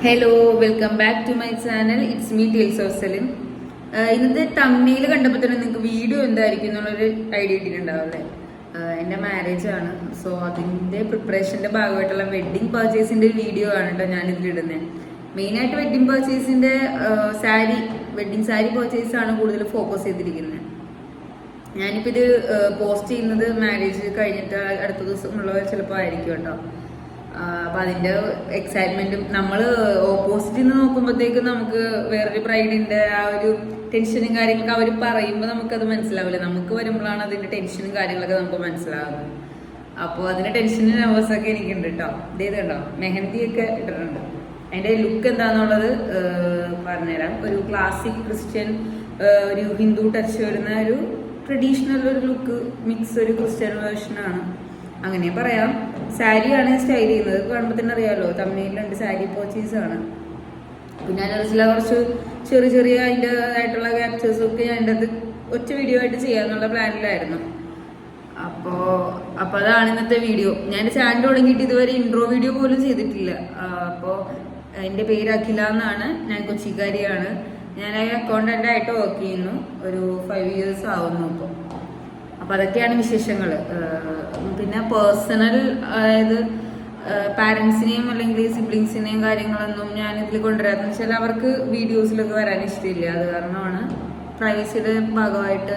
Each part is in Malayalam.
Hello, welcome back to my channel. It's me tales of Celine. ഇന്നത്തെ തമ്മിൽ കണ്ടപ്പോൾ തന്നെ നിങ്ങൾക്ക് വീഡിയോ എന്തായിരിക്കും എന്നുള്ളൊരു ഐഡിയ ഇട്ടിട്ടുണ്ടാവും അല്ലേ? എൻ്റെ മാരേജ് ആണ്. സോ അതിൻ്റെ പ്രിപ്പറേഷൻ്റെ ഭാഗമായിട്ടുള്ള വെഡ്ഡിങ് പർച്ചേസിൻ്റെ വീഡിയോ ആണ് കേട്ടോ ഞാനിതിലിടുന്നത്. മെയിനായിട്ട് വെഡ്ഡിങ് പർച്ചേസിൻ്റെ വെഡ്ഡിങ് സാരി പർച്ചേസാണ് കൂടുതൽ ഫോക്കസ് ചെയ്തിരിക്കുന്നത്. ഞാനിപ്പോൾ ഇത് പോസ്റ്റ് ചെയ്യുന്നത് മാരേജ് കഴിഞ്ഞിട്ട് അടുത്ത ദിവസമുള്ള ചിലപ്പോൾ ആയിരിക്കും കേട്ടോ. അപ്പം അതിൻ്റെ എക്സൈറ്റ്മെൻറ്റും നമ്മൾ ഓപ്പോസിറ്റിൽ നിന്ന് നോക്കുമ്പോഴത്തേക്കും നമുക്ക് വേറൊരു ബ്രൈഡിൻ്റെ ആ ഒരു ടെൻഷനും കാര്യങ്ങളൊക്കെ അവർ പറയുമ്പോൾ നമുക്കത് മനസ്സിലാവില്ല. നമുക്ക് വരുമ്പോഴാണ് അതിൻ്റെ ടെൻഷനും കാര്യങ്ങളൊക്കെ നമുക്ക് മനസ്സിലാകുന്നത്. അപ്പോൾ അതിൻ്റെ ടെൻഷനും നെർവസൊക്കെ എനിക്കുണ്ട് കേട്ടോ. ഇതേത് കണ്ടോ, മെഹന്തിയൊക്കെ ഇട്ടിട്ടുണ്ട്. അതിൻ്റെ ലുക്ക് എന്താണെന്നുള്ളത് പറഞ്ഞുതരാം. ഒരു ക്ലാസിക് ക്രിസ്ത്യൻ, ഒരു ഹിന്ദു ടച്ച് വരുന്ന ഒരു ട്രഡീഷണൽ ഒരു ലുക്ക് മിക്സ്, ഒരു ക്രിസ്ത്യൻ വേർഷനാണ്, അങ്ങനെ പറയാം. സാരിയാണ് സ്റ്റൈൽ ചെയ്യുന്നത്. കാണുമ്പോൾ തന്നെ അറിയാമല്ലോ, തമിഴ്നാട്ടിലുണ്ട് സാരി പർച്ചേസാണ്. പിന്നെ അതിനുള്ള കുറച്ച് ചെറിയ അതിൻ്റെതായിട്ടുള്ള ക്യാപ്ചേഴ്സും ഒക്കെ ഞാൻ എൻ്റെ അത് ഒറ്റ വീഡിയോ ആയിട്ട് ചെയ്യാന്നുള്ള പ്ലാനിലായിരുന്നു. അപ്പോൾ അതാണ് ഇന്നത്തെ വീഡിയോ. ഞാൻ ചാനൽ തുടങ്ങിയിട്ട് ഇതുവരെ ഇൻട്രോ വീഡിയോ പോലും ചെയ്തിട്ടില്ല. അപ്പോൾ എൻ്റെ പേര് അഖില എന്നാണ്, ഞാൻ കൊച്ചിക്കാരിയാണ്. ഞാൻ അക്കൗണ്ടൻ്റ് ആയിട്ട് വർക്ക് ചെയ്യുന്നു. ഒരു 5 years ആവുന്നു ഇപ്പോൾ. അപ്പോൾ അതൊക്കെയാണ് വിശേഷങ്ങൾ. പിന്നെ പേഴ്സണൽ, അതായത് പാരൻസിനെയും അല്ലെങ്കിൽ സിബ്ലിങ്സിനെയും കാര്യങ്ങളൊന്നും ഞാനിതിൽ കൊണ്ടുവരാമെന്ന് വെച്ചാൽ അവർക്ക് വീഡിയോസിലൊക്കെ വരാൻ ഇഷ്ടമില്ല. അത് കാരണമാണ് പ്രൈവസിയുടെ ഭാഗമായിട്ട്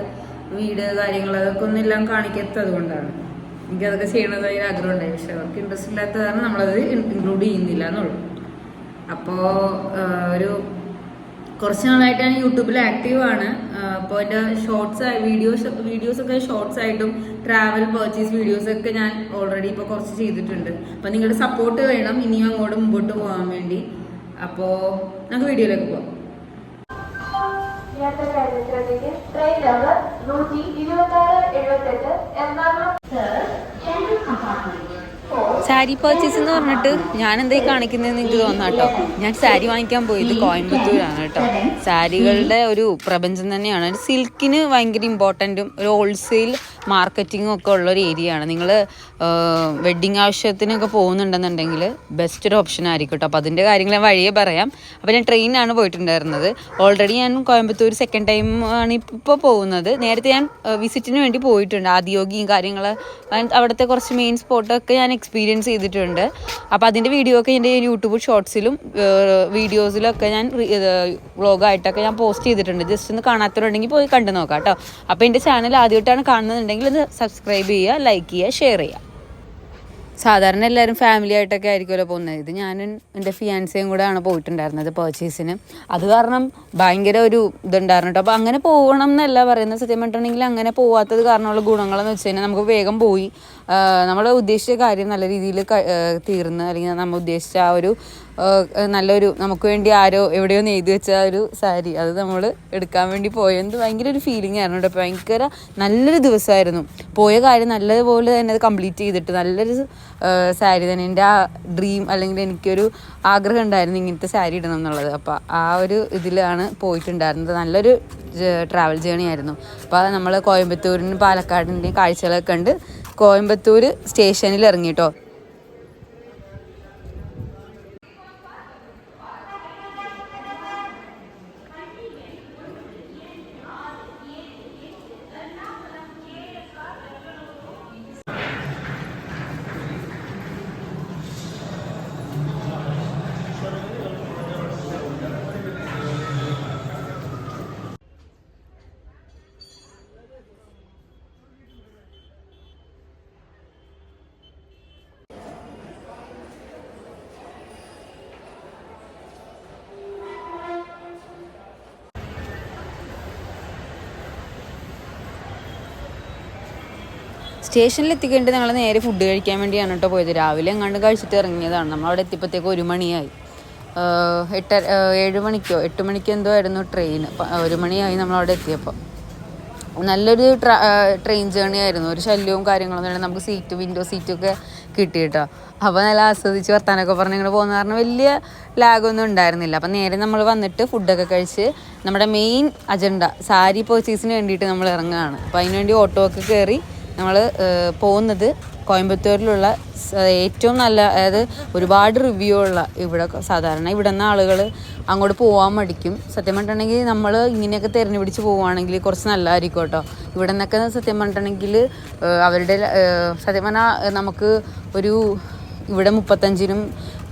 വീട് കാര്യങ്ങൾ അതൊക്കെ ഒന്നും എല്ലാം കാണിക്കാത്തത് കൊണ്ടാണ്. എനിക്കതൊക്കെ ചെയ്യണത് അതിന് ആഗ്രഹം ഉണ്ടായി. പക്ഷെ അവർക്ക് ഇൻട്രസ്റ്റ് ഇല്ലാത്ത കാരണം നമ്മളത് ഇൻക്ലൂഡ് ചെയ്യുന്നില്ല എന്നുള്ളൂ. അപ്പോൾ കുറച്ച് നാളായിട്ടാണ് യൂട്യൂബിൽ ആക്റ്റീവാണ്. അപ്പോൾ എൻ്റെ വീഡിയോസൊക്കെ ഷോർട്സ് ആയിട്ടും ട്രാവൽ പർച്ചേസ് വീഡിയോസൊക്കെ ഞാൻ ഓൾറെഡി ഇപ്പോൾ കുറച്ച് ചെയ്തിട്ടുണ്ട്. അപ്പോൾ നിങ്ങളുടെ സപ്പോർട്ട് വേണം ഇനിയും അങ്ങോട്ട് മുമ്പോട്ട് പോകാൻ വേണ്ടി. അപ്പോൾ നമുക്ക് വീഡിയോയിലേക്ക് പോകാം. സാരി പർച്ചേസ് എന്ന് പറഞ്ഞിട്ട് ഞാൻ എന്തായി കാണിക്കുന്നതെന്ന് എനിക്ക് തോന്നാം കേട്ടോ. ഞാൻ സാരി വാങ്ങിക്കാൻ പോയത് കോയമ്പത്തൂരാണ് കേട്ടോ. സാരികളുടെ ഒരു പ്രപഞ്ചം തന്നെയാണ്. സിൽക്കിന് ഭയങ്കര ഇമ്പോർട്ടൻറ്റും ഒരു ഹോൾസെയിൽ മാർക്കറ്റിങ്ങും ഒക്കെ ഉള്ളൊരു ഏരിയയാണ്. നിങ്ങൾ വെഡ്ഡിങ് ആവശ്യത്തിനൊക്കെ പോകുന്നുണ്ടെന്നുണ്ടെങ്കിൽ ബെസ്റ്റ് ഒരു ഓപ്ഷൻ ആയിരിക്കും കേട്ടോ. അപ്പോൾ അതിൻ്റെ കാര്യങ്ങൾ ഞാൻ വഴിയേ പറയാം. അപ്പോൾ ഞാൻ ട്രെയിനാണ് പോയിട്ടുണ്ടായിരുന്നത്. ഓൾറെഡി ഞാൻ കോയമ്പത്തൂർ സെക്കൻഡ് ടൈം ആണ് ഇപ്പോൾ പോകുന്നത്. നേരത്തെ ഞാൻ വിസിറ്റിന് വേണ്ടി പോയിട്ടുണ്ട്. ആദിയോഗിയും കാര്യങ്ങൾ, അവിടുത്തെ കുറച്ച് മെയിൻ സ്പോട്ടൊക്കെ ഞാൻ എക്സ്പീരിയൻസ് ചെയ്തിട്ടുണ്ട്. അപ്പോൾ അതിൻ്റെ വീഡിയോ ഒക്കെ എൻ്റെ യൂട്യൂബ് ഷോർട്സിലും വീഡിയോസിലൊക്കെ ഞാൻ വ്ളോഗായിട്ടൊക്കെ ഞാൻ പോസ്റ്റ് ചെയ്തിട്ടുണ്ട്. ജസ്റ്റ് ഒന്ന് കാണാത്തവരുണ്ടെങ്കിൽ പോയി കണ്ടു നോക്കാം കേട്ടോ. അപ്പോൾ എൻ്റെ ചാനൽ ആദ്യമായിട്ടാണ് കാണുന്നുണ്ടെങ്കിൽ ഒന്ന് സബ്സ്ക്രൈബ് ചെയ്യുക, ലൈക്ക് ചെയ്യുക, ഷെയർ ചെയ്യുക. സാധാരണ എല്ലാവരും ഫാമിലി ആയിട്ടൊക്കെ ആയിരിക്കുമല്ലോ പോകുന്നത്. ഇത് ഞാനും എൻ്റെ ഫിയാൻസയും കൂടെ ആണ് പോയിട്ടുണ്ടായിരുന്നത് പർച്ചേസിന്. അത് കാരണം ഭയങ്കര ഒരു ഇതുണ്ടായിരുന്നു കേട്ടോ. അപ്പോൾ അങ്ങനെ പോകണം എന്നല്ല പറയുന്നത്. സത്യം പറഞ്ഞിട്ടുണ്ടെങ്കിൽ അങ്ങനെ പോകാത്തത് കാരണമുള്ള ഗുണങ്ങളെന്ന് വെച്ച് കഴിഞ്ഞാൽ നമുക്ക് വേഗം പോയി നമ്മൾ ഉദ്ദേശിച്ച കാര്യം നല്ല രീതിയിൽ തീർന്ന്, അല്ലെങ്കിൽ നമ്മൾ ഉദ്ദേശിച്ച ആ ഒരു നല്ലൊരു, നമുക്ക് വേണ്ടി ആരോ എവിടെയോ നെയ്ത് വെച്ച ഒരു സാരി അത് നമ്മൾ എടുക്കാൻ വേണ്ടി പോയത് ഭയങ്കര ഒരു ഫീലിംഗ് ആയിരുന്നു കേട്ടോ. ഭയങ്കര നല്ലൊരു ദിവസമായിരുന്നു. പോയ കാര്യം നല്ലതുപോലെ തന്നെ അത് കംപ്ലീറ്റ് ചെയ്തിട്ട് നല്ലൊരു സാരി തന്നെ. എൻ്റെ ആ ഡ്രീം, അല്ലെങ്കിൽ എനിക്കൊരു ആഗ്രഹം ഉണ്ടായിരുന്നു ഇങ്ങനത്തെ സാരി ഇടണം എന്നുള്ളത്. അപ്പോൾ ആ ഒരു ഇതിലാണ് പോയിട്ടുണ്ടായിരുന്നത്. നല്ലൊരു ട്രാവൽ ജേണി ആയിരുന്നു. അപ്പോൾ നമ്മൾ കോയമ്പത്തൂരിനും പാലക്കാടിൻ്റെയും കാഴ്ചകളൊക്കെ കണ്ട് കോയമ്പത്തൂർ സ്റ്റേഷനിൽ ഇറങ്ങി കേട്ടോ. സ്റ്റേഷനിൽ എത്തിക്കേണ്ടത് ഞങ്ങൾ നേരെ ഫുഡ് കഴിക്കാൻ വേണ്ടിയാണ് കേട്ടോ പോയത്. രാവിലെ എങ്ങാണ്ട് കഴിച്ചിട്ട് ഇറങ്ങിയതാണ്. നമ്മളവിടെ എത്തിയപ്പോഴത്തേക്ക് 1 മണിയായി. 7 മണിക്കോ 8 മണിക്കോ എന്തോ ആയിരുന്നു ട്രെയിൻ. 1 മണിയായി നമ്മളവിടെ എത്തിയപ്പോൾ. നല്ലൊരു ട്രെയിൻ ജേണി ആയിരുന്നു. ഒരു ശല്യവും കാര്യങ്ങളൊന്നും ഇല്ല. നമുക്ക് വിൻഡോ സീറ്റൊക്കെ കിട്ടി കേട്ടോ. അപ്പോൾ നല്ല ആസ്വദിച്ച് വർത്താനൊക്കെ പറഞ്ഞ് ഇങ്ങനെ പോകുന്ന കാരണം വലിയ ലാഗൊന്നും ഉണ്ടായിരുന്നില്ല. അപ്പം നേരെ നമ്മൾ വന്നിട്ട് ഫുഡൊക്കെ കഴിച്ച് നമ്മുടെ മെയിൻ അജണ്ട സാരി പർച്ചേസിന് വേണ്ടിയിട്ട് നമ്മൾ ഇറങ്ങുകയാണ്. അപ്പോൾ അതിന് വേണ്ടി ഓട്ടോ ഒക്കെ കയറി നമ്മൾ പോകുന്നത് കോയമ്പത്തൂരിലുള്ള ഏറ്റവും നല്ല, അതായത് ഒരുപാട് റിവ്യൂ ഉള്ള, ഇവിടെ സാധാരണ ഇവിടെ നിന്ന് ആളുകൾ അങ്ങോട്ട് പോകാൻ മടിക്കും. സത്യം പറഞ്ഞിട്ടുണ്ടെങ്കിൽ നമ്മൾ ഇങ്ങനെയൊക്കെ തിരഞ്ഞു പിടിച്ച് പോവുകയാണെങ്കിൽ കുറച്ച് നല്ലതായിരിക്കും കേട്ടോ. ഇവിടെ നിന്നൊക്കെ സത്യം പറഞ്ഞിട്ടുണ്ടെങ്കിൽ അവരുടെ സത്യം പറഞ്ഞാൽ നമുക്ക് ഒരു ഇവിടെ 35-നും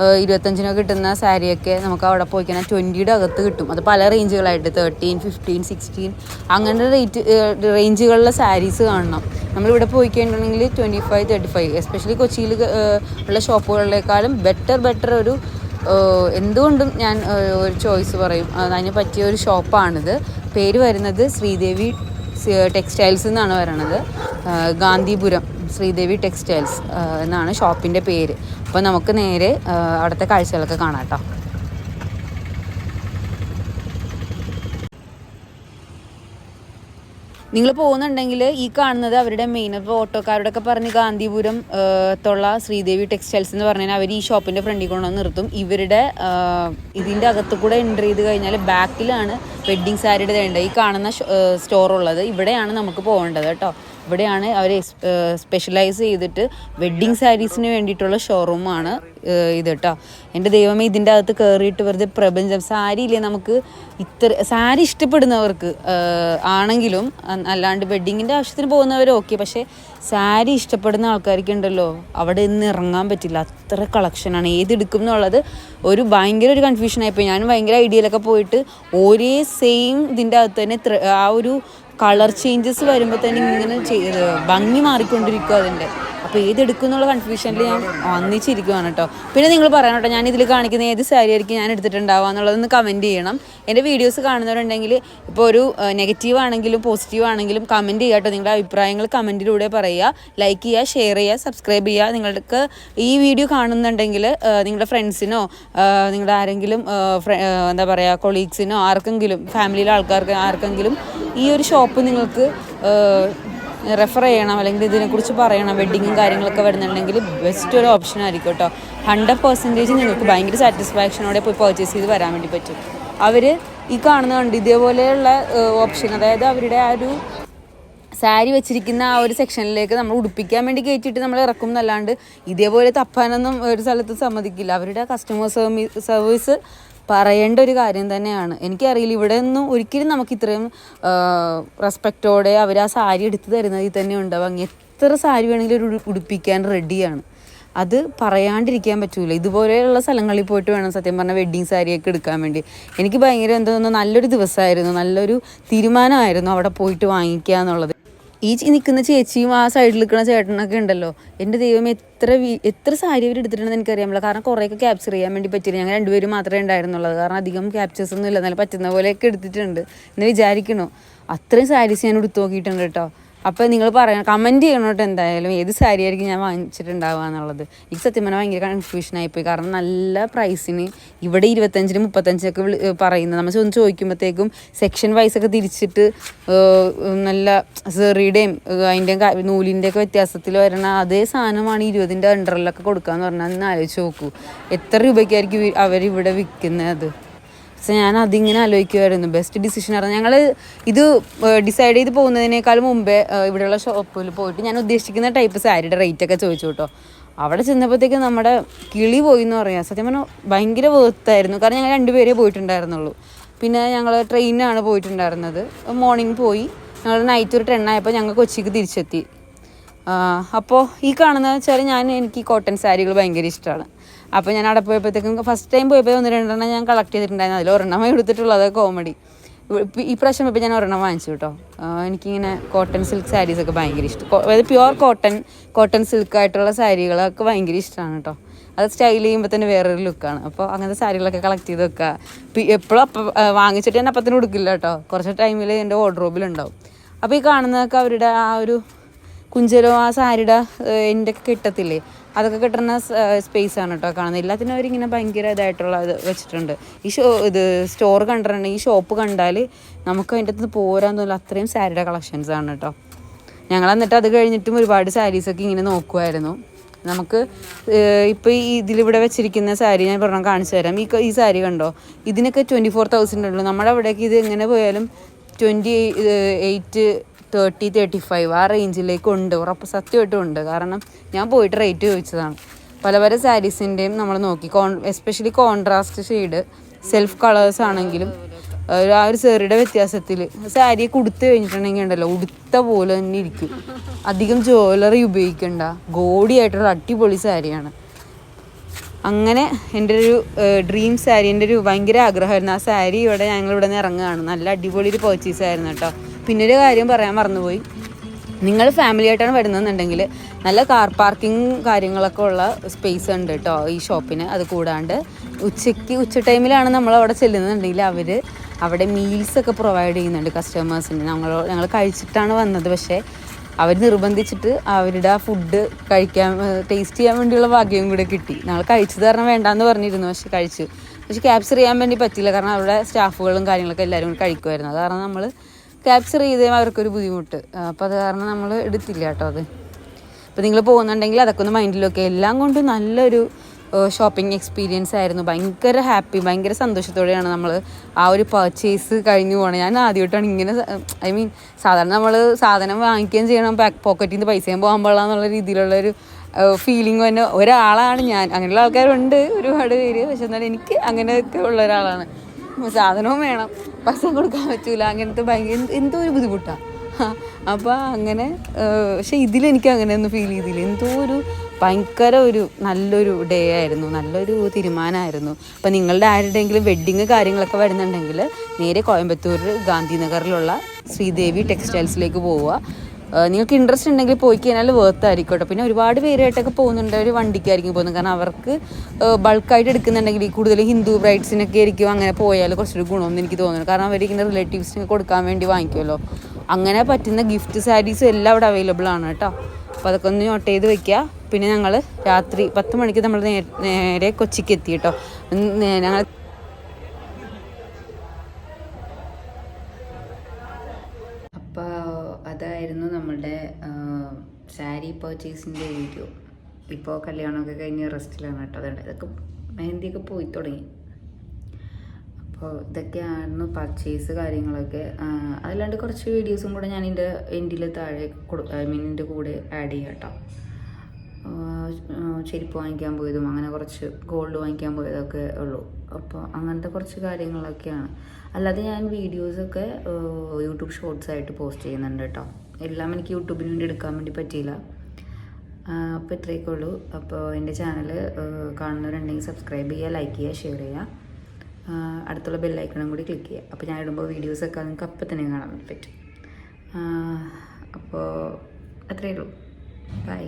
25-നൊക്കെ കിട്ടുന്ന സാരിയൊക്കെ നമുക്ക് അവിടെ പോയി കഴിഞ്ഞാൽ 20യുടെ അകത്ത് കിട്ടും. അത് പല റേഞ്ചുകളായിട്ട് 13, 15, 16 അങ്ങനെ റേഞ്ചുകളിലെ സാരീസ് കാണണം. നമ്മളിവിടെ പോയി കഴിഞ്ഞിട്ടുണ്ടെങ്കിൽ 25, 35 എസ്പെഷ്യലി കൊച്ചിയിൽ ഉള്ള ഷോപ്പുകളിലേക്കാളും ബെറ്റർ ഒരു എന്തുകൊണ്ടും ഞാൻ ഒരു ചോയ്സ് പറയും. അതിന് പറ്റിയ ഒരു ഷോപ്പാണിത്. പേര് വരുന്നത് ശ്രീദേവി ടെക്സ്റ്റൈൽസ് എന്നാണ് പറയണത്. ഗാന്ധിപുരം ശ്രീദേവി ടെക്സ്റ്റൈൽസ് എന്നാണ് ഷോപ്പിൻ്റെ പേര്. അപ്പോൾ നമുക്ക് നേരെ അവിടുത്തെ കാഴ്ചകളൊക്കെ കാണാം കേട്ടോ. നിങ്ങൾ പോകുന്നുണ്ടെങ്കിൽ ഈ കാണുന്നത് അവരുടെ മെയിൻ, ഇപ്പോൾ ഓട്ടോക്കാരോടൊക്കെ പറഞ്ഞ് ഗാന്ധിപുരം ത്തുള്ള ശ്രീദേവി ടെക്സ്റ്റൈൽസ് എന്ന് പറഞ്ഞാൽ അവർ ഈ ഷോപ്പിൻ്റെ ഫ്രണ്ടിൽ കൊണ്ടുവന്ന് നിർത്തും. ഇവരുടെ ഇതിൻ്റെ അകത്ത് കൂടെ എൻ്റർ ചെയ്ത് കഴിഞ്ഞാൽ ബാക്കിലാണ് വെഡ്ഡിങ് സാരിയുടെ വേണ്ട ഈ കാണുന്ന സ്റ്റോറുള്ളത്. ഇവിടെയാണ് നമുക്ക് പോകേണ്ടത് കേട്ടോ. ഇവിടെയാണ് അവർ സ്പെഷ്യലൈസ് ചെയ്തിട്ട് വെഡ്ഡിങ് സാരീസിന് വേണ്ടിയിട്ടുള്ള ഷോറൂമാണ് ഇത് കേട്ടോ. എൻ്റെ ദൈവമേ, ഇതിൻ്റെ അകത്ത് കയറിയിട്ട് വെറുതെ പ്രപഞ്ചം. സാരിയില്ലേ, നമുക്ക് സാരി ഇഷ്ടപ്പെടുന്നവർക്ക് ആണെങ്കിലും അല്ലാണ്ട് വെഡ്ഡിങ്ങിൻ്റെ ആവശ്യത്തിന് പോകുന്നവർ ഓക്കെ, പക്ഷേ സാരി ഇഷ്ടപ്പെടുന്ന ആൾക്കാർക്ക് ഉണ്ടല്ലോ അവിടെ നിന്ന് ഇറങ്ങാൻ പറ്റില്ല. അത്ര കളക്ഷനാണ്. ഏതെടുക്കും എന്നുള്ളത് ഒരു ഭയങ്കര ഒരു കൺഫ്യൂഷനായിപ്പോയി. ഞാൻ ഭയങ്കര ഐഡിയയിലൊക്കെ പോയിട്ട് ഒരേ സെയിം ഇതിൻ്റെ അകത്ത് തന്നെ ആ ഒരു കളർ ചേഞ്ചസ് വരുമ്പോൾ തന്നെ ഇങ്ങനെ ഭംഗി മാറിക്കൊണ്ടിരിക്കും അതിൻ്റെ. അപ്പോൾ ഏതെടുക്കും എന്നുള്ള കൺഫ്യൂഷനിൽ ഞാൻ ഒന്നിച്ചിരിക്കുകയാണ് കേട്ടോ. പിന്നെ നിങ്ങൾ പറയണം കേട്ടോ, ഞാൻ ഇതിൽ കാണിക്കുന്ന ഏത് സാരി ആയിരിക്കും ഞാൻ എടുത്തിട്ടുണ്ടാവുക എന്നുള്ളതൊന്ന് കമൻറ്റ് ചെയ്യണം. എൻ്റെ വീഡിയോസ് കാണുന്നവരുണ്ടെങ്കിൽ ഇപ്പോൾ ഒരു നെഗറ്റീവ് ആണെങ്കിലും പോസിറ്റീവ് ആണെങ്കിലും കമൻറ്റ് ചെയ്യുക കേട്ടോ. നിങ്ങളുടെ അഭിപ്രായങ്ങൾ കമൻറ്റിലൂടെ പറയുക, ലൈക്ക് ചെയ്യുക, ഷെയർ ചെയ്യുക, സബ്സ്ക്രൈബ് ചെയ്യുക. നിങ്ങൾക്ക് ഈ വീഡിയോ കാണുന്നുണ്ടെങ്കിൽ നിങ്ങളുടെ ഫ്രണ്ട്സിനോ നിങ്ങളുടെ ആരെങ്കിലും എന്താ പറയുക കൊളീഗ്സിനോ ആർക്കെങ്കിലും ഫാമിലിയിലെ ആൾക്കാർക്ക് ആർക്കെങ്കിലും ഈ ഒരു ഷോപ്പ് നിങ്ങൾക്ക് റെഫർ ചെയ്യണം, അല്ലെങ്കിൽ ഇതിനെക്കുറിച്ച് പറയണം, വെഡ്ഡിങ്ങും കാര്യങ്ങളൊക്കെ വരുന്നുണ്ടെങ്കിൽ ബെസ്റ്റ് ഒരു ഓപ്ഷൻ ആയിരിക്കും കേട്ടോ. 100% നിങ്ങൾക്ക് ഭയങ്കര സാറ്റിസ്ഫാക്ഷനോടെ പോയി പർച്ചേസ് ചെയ്ത് വരാൻ വേണ്ടി പറ്റും. അവർ ഈ കാണുന്നുണ്ട് ഇതേപോലെയുള്ള ഓപ്ഷൻ, അതായത് അവരുടെ ആ ഒരു സാരി വെച്ചിരിക്കുന്ന ആ ഒരു സെക്ഷനിലേക്ക് നമ്മൾ ഉടുപ്പിക്കാൻ വേണ്ടി കയറ്റിയിട്ട് നമ്മൾ ഇറക്കും എന്നല്ലാണ്ട് ഇതേപോലെ തപ്പാനൊന്നും ഒരു സ്ഥലത്ത് സമ്മതിക്കില്ല. അവരുടെ കസ്റ്റമർ സർവീസ് പറയേണ്ട ഒരു കാര്യം തന്നെയാണ്. എനിക്കറിയില്ല, ഇവിടെ ഒന്നും ഒരിക്കലും നമുക്ക് ഇത്രയും റെസ്പെക്റ്റോടെ അവർ ആ സാരി എടുത്ത് തരുന്നതിൽ തന്നെ ഉണ്ടാവും. എത്ര സാരി വേണമെങ്കിലും ഒരു ഉടുപ്പിക്കാൻ റെഡിയാണ്. അത് പറയാണ്ടിരിക്കാൻ പറ്റൂല. ഇതുപോലെയുള്ള സ്ഥലങ്ങളിൽ പോയിട്ട് വേണം സത്യം പറഞ്ഞാൽ വെഡ്ഡിങ് സാരിയൊക്കെ എടുക്കാൻ വേണ്ടി. എനിക്ക് ഭയങ്കര എന്തോന്നു നല്ലൊരു ദിവസമായിരുന്നു, നല്ലൊരു തീരുമാനമായിരുന്നു അവിടെ പോയിട്ട് വാങ്ങിക്കുക എന്നുള്ളത്. ഈ നിൽക്കുന്ന ചേച്ചിയും ആ സൈഡിൽ നിൽക്കുന്ന ചേട്ടനൊക്കെ ഉണ്ടല്ലോ, എൻ്റെ ദൈവം എത്ര സാരി അവർ എടുത്തിട്ടുണ്ടെന്ന് എനിക്കറിയാമല്ലോ. കാരണം കുറേയൊക്കെ ക്യാപ്ചർ ചെയ്യാൻ വേണ്ടി പറ്റില്ല. ഞങ്ങൾ രണ്ടുപേരും മാത്രമേ ഉണ്ടായിരുന്നുള്ളത്. കാരണം അധികം ക്യാപ്ചേഴ്സ് ഒന്നും ഇല്ല, എന്നാലും പറ്റുന്ന പോലെയൊക്കെ എടുത്തിട്ടുണ്ട് എന്ന് വിചാരിക്കണോ. അത്രയും സാരീസ് ഞാൻ എടുത്ത് നോക്കിയിട്ടുണ്ട് കേട്ടോ. അപ്പോൾ നിങ്ങൾ പറയണം, കമൻറ്റ് ചെയ്യണം കേട്ടോ എന്തായാലും ഏത് സാരി ആയിരിക്കും ഞാൻ വാങ്ങിച്ചിട്ടുണ്ടാവുക എന്നുള്ളത്. എനിക്ക് സത്യം പറഞ്ഞാൽ ഭയങ്കര കൺഫ്യൂഷനായിപ്പോയി. കാരണം നല്ല പ്രൈസിന് ഇവിടെ 25-ന് 35-ഒക്കെ പറയുന്നത്. നമ്മൾ ഒന്ന് ചോദിക്കുമ്പോഴത്തേക്കും സെക്ഷൻ വൈസൊക്കെ തിരിച്ചിട്ട് നല്ല സെറിയുടെയും അതിൻ്റെ നൂലിൻ്റെയൊക്കെ വ്യത്യാസത്തിൽ വരണ അതേ സാധനമാണ് 20-ൻ്റെ അണ്ടറിലൊക്കെ കൊടുക്കുകയെന്ന് പറഞ്ഞാൽ ഒന്ന് ആലോചിച്ച് നോക്കൂ. എത്ര രൂപയ്ക്കായിരിക്കും അവരിവിടെ വിൽക്കുന്നത്? പക്ഷേ ഞാൻ അതിങ്ങനെ ആലോചിക്കുമായിരുന്നു. ബെസ്റ്റ് ഡിസിഷൻ ആയിരുന്നു. ഞങ്ങൾ ഇത് ഡിസൈഡ് ചെയ്ത് പോകുന്നതിനേക്കാളും മുമ്പേ ഇവിടെയുള്ള ഷോപ്പിൽ പോയിട്ട് ഞാൻ ഉദ്ദേശിക്കുന്ന ടൈപ്പ് സാരിയുടെ റേറ്റൊക്കെ ചോദിച്ചു കേട്ടോ. അവിടെ ചെന്നപ്പോഴത്തേക്ക് നമ്മുടെ കിളി പോയി എന്ന് പറയാം. സത്യം പറഞ്ഞാൽ ഭയങ്കര വേർത്തായിരുന്നു. കാരണം ഞങ്ങൾ 2 പേരേ പോയിട്ടുണ്ടായിരുന്നുള്ളൂ. പിന്നെ ഞങ്ങൾ ട്രെയിനിനാണ് പോയിട്ടുണ്ടായിരുന്നത്. മോർണിംഗ് പോയി, ഞങ്ങൾ നൈറ്റ് ഒരു 10 ആയപ്പോൾ ഞങ്ങൾ കൊച്ചിക്ക് തിരിച്ചെത്തി. അപ്പോൾ ഈ കാണുന്നത് വെച്ചാൽ എനിക്ക് കോട്ടൺ സാരികൾ ഭയങ്കര ഇഷ്ടമാണ്. അപ്പോൾ ഞാൻ അവിടെ പോയപ്പോഴത്തേക്കും ഫസ്റ്റ് ടൈം പോയപ്പോൾ 1-2 ഞാൻ കളക്ട് ചെയ്തിട്ടുണ്ടായിരുന്നു. അതിൽ ഒരെണ്ണമായി എടുത്തിട്ടുള്ളത് കോമഡി. ഈ പ്രാവശ്യം പോയപ്പോൾ ഞാൻ ഒരെണ്ണം വാങ്ങിച്ചു കേട്ടോ. എനിക്കിങ്ങനെ കോട്ടൺ സിൽക്ക് സാരീസൊക്കെ ഭയങ്കര ഇഷ്ടം. അതായത് പ്യുവർ കോട്ടൺ സിൽക്കായിട്ടുള്ള സാരികളൊക്കെ ഭയങ്കര ഇഷ്ടമാണ് കേട്ടോ. അത് സ്റ്റൈൽ ചെയ്യുമ്പോൾ തന്നെ വേറൊരു ലുക്കാണ്. അപ്പോൾ അങ്ങനത്തെ സാരികളൊക്കെ കളക്ട് ചെയ്ത് വെക്കുക. എപ്പോഴും അപ്പം വാങ്ങിച്ചിട്ട് ഞാൻ അപ്പത്തിന് കൊടുക്കില്ല കേട്ടോ. കുറച്ച് ടൈമിൽ എൻ്റെ വാർഡ്രോബിലുണ്ടാവും. അപ്പോൾ ഈ കാണുന്നതൊക്കെ അവരുടെ ആ ഒരു കുഞ്ചലോ ആ സാരിയുടെ എൻ്റെ കിട്ടത്തില്ലേ, അതൊക്കെ കിട്ടുന്ന സ്പേസാണ് കേട്ടോ കാണുന്നത്. എല്ലാത്തിനും അവരിങ്ങനെ ഭയങ്കര ഇതായിട്ടുള്ള ഇത് വെച്ചിട്ടുണ്ട്. ഈ സ്റ്റോർ കണ്ടിട്ടുണ്ടെങ്കിൽ ഈ ഷോപ്പ് കണ്ടാൽ നമുക്ക് അതിൻ്റെ അടുത്ത് പോരാൻ തോന്നില്ല, അത്രയും സാരിയുടെ കളക്ഷൻസാണ് കേട്ടോ. ഞങ്ങൾ എന്നിട്ട് അത് കഴിഞ്ഞിട്ടും ഒരുപാട് സാരീസൊക്കെ ഇങ്ങനെ നോക്കുമായിരുന്നു. നമുക്ക് ഇപ്പോൾ ഈ ഇതിലിവിടെ വെച്ചിരിക്കുന്ന സാരി ഞാൻ പറഞ്ഞാൽ കാണിച്ചു തരാം. ഈ സാരി കണ്ടോ, ഇതിനൊക്കെ 24,000 ഉള്ളൂ. നമ്മുടെ അവിടേക്ക് ഇത് എങ്ങനെ പോയാലും 28, 30, 35 ആ റേഞ്ചിലേക്ക് ഉണ്ട്, ഉറപ്പ് സത്യമായിട്ടും ഉണ്ട്. കാരണം ഞാൻ പോയിട്ട് റേറ്റ് ചോദിച്ചതാണ്. പല പല സാരീസിൻ്റെയും നമ്മൾ നോക്കി, especially contrast shade self colours ആണെങ്കിലും ആ ഒരു സെറിയുടെ വ്യത്യാസത്തിൽ സാരിയെ കൊടുത്തു കഴിഞ്ഞിട്ടുണ്ടെങ്കിൽ ഉണ്ടല്ലോ ഉടുത്ത പോലെ തന്നെ ഇരിക്കും. അധികം ജ്വല്ലറി ഉപയോഗിക്കണ്ട, ഗോഡിയായിട്ടുള്ള അടിപൊളി സാരിയാണ്. അങ്ങനെ എൻ്റെ ഒരു ഡ്രീം സാരി, എൻ്റെ ഒരു ഭയങ്കര ആഗ്രഹമായിരുന്നു ആ സാരി. ഞങ്ങളിവിടെ നിന്ന് ഇറങ്ങുകയാണ്. നല്ല അടിപൊളി ഒരു പർച്ചേസ് ആയിരുന്നു കേട്ടോ. പിന്നെ ഒരു കാര്യം പറയാൻ മറന്നുപോയി, നിങ്ങൾ ഫാമിലി ആയിട്ടാണ് വരുന്നതെന്നുണ്ടെങ്കിൽ നല്ല കാർ പാർക്കിംഗ് കാര്യങ്ങളൊക്കെ ഉള്ള സ്പേസ് ഉണ്ട് കേട്ടോ ഈ ഷോപ്പിന്. അത് കൂടാണ്ട് ഉച്ച ടൈമിലാണ് നമ്മൾ അവിടെ ചെല്ലുന്നുണ്ടെങ്കിൽ അവർ അവിടെ മീൽസൊക്കെ പ്രൊവൈഡ് ചെയ്യുന്നുണ്ട് കസ്റ്റമേഴ്സിന്. ഞങ്ങൾ കഴിച്ചിട്ടാണ് വന്നത്, പക്ഷേ അവർ നിർബന്ധിച്ചിട്ട് അവരുടെ ആ ഫുഡ് ടേസ്റ്റ് ചെയ്യാൻ വേണ്ടിയുള്ള ഭാഗ്യം കൂടെ കിട്ടി. ഞങ്ങൾ കഴിച്ചത് കാരണം വേണ്ടാന്ന് പറഞ്ഞിരുന്നു, പക്ഷെ കഴിച്ചു. പക്ഷെ ക്യാപ്ചർ ചെയ്യാൻ വേണ്ടി പറ്റില്ല, കാരണം അവിടെ സ്റ്റാഫുകളും കാര്യങ്ങളൊക്കെ എല്ലാവരും കൂടി കഴിക്കുമായിരുന്നു. അത് കാരണം നമ്മൾ ക്യാപ്ചർ ചെയ്തേ അവർക്കൊരു ബുദ്ധിമുട്ട്. അപ്പോൾ അത് കാരണം നമ്മൾ എടുത്തില്ല കേട്ടോ അത്. അപ്പോൾ നിങ്ങൾ പോകുന്നുണ്ടെങ്കിൽ അതൊക്കെ ഒന്ന് മൈൻഡിലൊക്കെ. എല്ലാം കൊണ്ടും നല്ലൊരു ഷോപ്പിംഗ് എക്സ്പീരിയൻസ് ആയിരുന്നു. ഭയങ്കര ഹാപ്പി, ഭയങ്കര സന്തോഷത്തോടെയാണ് നമ്മൾ ആ ഒരു പർച്ചേസ് കഴിഞ്ഞു പോകണം. ഞാൻ ആദ്യമായിട്ടാണ് ഇങ്ങനെ, സാധാരണ നമ്മൾ സാധനം വാങ്ങിക്കുകയും ചെയ്യണം, പോക്കറ്റിൽ നിന്ന് പൈസയും പോകാൻ പാടില്ല എന്നുള്ള രീതിയിലുള്ളൊരു ഫീലിംഗ് തന്നെ ഒരാളാണ് ഞാൻ. അങ്ങനെയുള്ള ആൾക്കാരുണ്ട് ഒരുപാട് പേര്, പക്ഷെ എന്നാലും എനിക്ക് അങ്ങനെയൊക്കെ ഉള്ള ഒരാളാണ്. സാധനവും വേണം, പൈസ കൊടുക്കാൻ പറ്റൂല, അങ്ങനത്തെ ഭയങ്കര എന്തോ ഒരു ബുദ്ധിമുട്ടാണ്. അപ്പോൾ അങ്ങനെ, പക്ഷെ ഇതിലെനിക്ക് അങ്ങനെയൊന്നും ഫീൽ ചെയ്തില്ല. എന്തോ ഒരു ഭയങ്കര ഒരു നല്ലൊരു ഡേ ആയിരുന്നു, നല്ലൊരു തീരുമാനമായിരുന്നു. അപ്പോൾ നിങ്ങളുടെ ആരുടെയെങ്കിലും വെഡ്ഡിങ് കാര്യങ്ങളൊക്കെ വരുന്നുണ്ടെങ്കിൽ നേരെ കോയമ്പത്തൂർ ഗാന്ധിനഗറിലുള്ള ശ്രീദേവി ടെക്സ്റ്റൈൽസിലേക്ക് പോവുക. നിങ്ങൾക്ക് ഇൻട്രസ്റ്റ് ഉണ്ടെങ്കിൽ പോയി കഴിഞ്ഞാൽ വേർത്തായിരിക്കട്ടെ. പിന്നെ ഒരുപാട് പേരായിട്ടൊക്കെ പോകുന്നുണ്ട്, ഒരു വണ്ടിക്കായിരിക്കും പോകുന്നത്. കാരണം അവർക്ക് ബൾക്കായിട്ട് എടുക്കുന്നുണ്ടെങ്കിൽ കൂടുതൽ ഹിന്ദു ബ്രൈഡ്സിനൊക്കെ ആയിരിക്കും അങ്ങനെ പോയാൽ കുറച്ചൊരു ഗുണമെന്ന് എനിക്ക് തോന്നുന്നു. കാരണം അവരിങ്ങനെ റിലേറ്റീവ്സിന് കൊടുക്കാൻ വേണ്ടി വാങ്ങിക്കുമല്ലോ. അങ്ങനെ പറ്റുന്ന ഗിഫ്റ്റ് സാരീസും എല്ലാം അവിടെ അവൈലബിൾ ആണ് കേട്ടോ. അപ്പോൾ അതൊക്കെ ഒന്ന് നോട്ട് ചെയ്ത് വെക്കുക. പിന്നെ ഞങ്ങൾ രാത്രി 10 മണിക്ക് നമ്മൾ നേരെ കൊച്ചിക്ക് എത്തി കേട്ടോ. ഞങ്ങൾ അപ്പോൾ അതായിരുന്നു നമ്മളുടെ സാരി പർച്ചേസിൻ്റെ വീഡിയോ. ഇപ്പോൾ കല്യാണമൊക്കെ കഴിഞ്ഞ് റെസ്റ്റിലാണ് കേട്ടോ. അതുകൊണ്ട് ഇതൊക്കെ മെഹന്തിയൊക്കെ പോയി തുടങ്ങി. അപ്പോൾ ഇതൊക്കെയായിരുന്നു പർച്ചേസ് കാര്യങ്ങളൊക്കെ. അതല്ലാണ്ട് കുറച്ച് വീഡിയോസും കൂടെ ഞാൻ എൻ്റെ എൻഡിൽ താഴെ എൻ്റെ കൂടെ ആഡ് ചെയ്യാം കേട്ടോ. ചെരുപ്പ് വാങ്ങിക്കാൻ പോയതും അങ്ങനെ കുറച്ച് ഗോൾഡ് വാങ്ങിക്കാൻ പോയതൊക്കെ ഉള്ളൂ. അപ്പോൾ അങ്ങനത്തെ കുറച്ച് കാര്യങ്ങളൊക്കെയാണ്. അല്ലാതെ ഞാൻ വീഡിയോസൊക്കെ യൂട്യൂബ് ഷോർട്സ് ആയിട്ട് പോസ്റ്റ് ചെയ്യുന്നുണ്ട് കേട്ടോ. എല്ലാം എനിക്ക് യൂട്യൂബിന് വേണ്ടി എടുക്കാൻ വേണ്ടി പറ്റിയില്ല. അപ്പോൾ ഇത്രയൊക്കെ ഉള്ളൂ. അപ്പോൾ എൻ്റെ ചാനൽ കാണുന്നവരുണ്ടെങ്കിൽ സബ്സ്ക്രൈബ് ചെയ്യുക, ലൈക്ക് ചെയ്യുക, ഷെയർ ചെയ്യുക. അടുത്തുള്ള ബെല്ലൈക്കണും കൂടി ക്ലിക്ക് ചെയ്യുക. അപ്പോൾ ഞാൻ ഇടുമ്പോൾ വീഡിയോസൊക്കെ നിങ്ങൾക്ക് അപ്പം തന്നെ കാണാൻ പറ്റും. അപ്പോൾ അത്രയേ ഉള്ളൂ. ബൈ.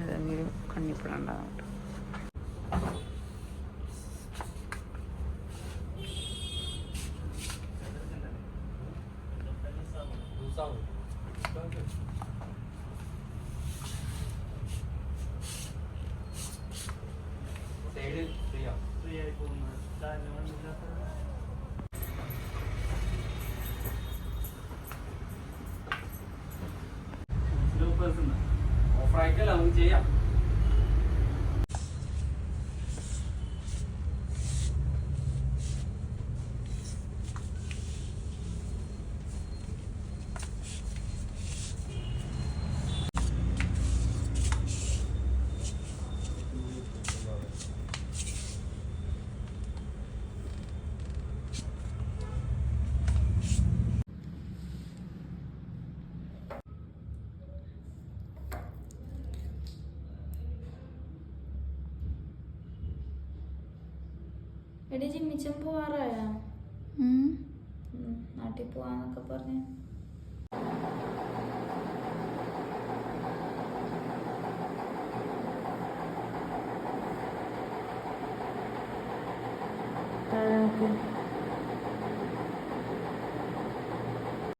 ഏതെങ്കിലും കണ്ണിപ്പിടുണ്ടാകും. ഓഫറായിട്ടല്ല നമുക്ക് ചെയ്യാം. എടി ജിമ്മിച്ചൻ പോവാറായ നാട്ടിൽ പോവാന്നൊക്കെ പറഞ്ഞു. Okay.